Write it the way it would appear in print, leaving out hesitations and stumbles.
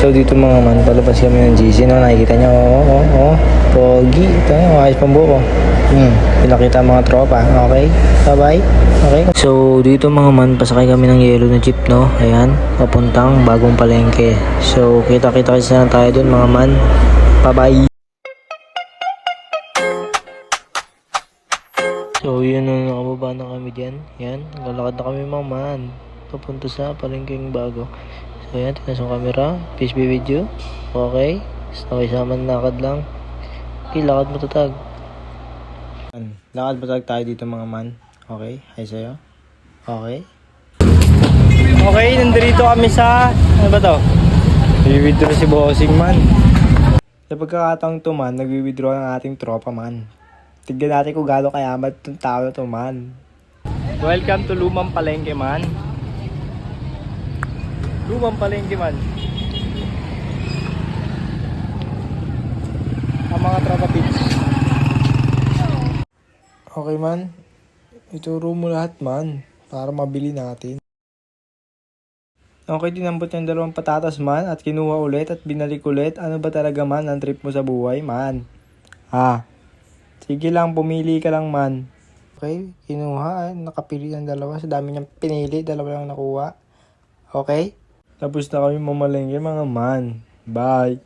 So dito mga man, palabas kami ng GC, no? Nakikita nyo, pogi. Ito nyo, ayos pang buko. Pinakita mga tropa, okay? Bye-bye. Okay? So dito mga man, pasakay kami ng yellow na jeep, no? Ayan, papuntang bagong palengke. So kita-kita kasi na tayo dun mga man. Bye-bye. So yun na, nakababa na kami dyan. Yan, lalakad na kami mga man. Papunta sa palengkeng bago. So yan, tinas yung camera. Peace be with you. Okay? Okay, sama na lakad lang. Okay, lakad matatag. Lakad matatag tayo dito mga man. Okay? Hi sa'yo. Okay? Okay, nandito kami sa... Ano ba to? Nag-withdraw si Bossing man. Sa pagkakataong to man, nag-withdraw ng ating tropa man. Tignan natin kung gaano kayaman itong tao na to man. Welcome to Lumang Palengke man. Lumang Palengke man. Ang mga tropa pits. Okay man. Ituro mo lahat man. Para mabili natin. Okay, dinambot yung dalawang patatas man. At kinuha ulit at binalik ulit. Ano ba talaga man ang trip mo sa buhay man? Sige lang, pumili ka lang man. Okay, kinuha. Nakapili ng dalawa. Sa dami niyang pinili, dalawa lang nakuha. Okay? Tapos na kami mamalengke mga man. Bye!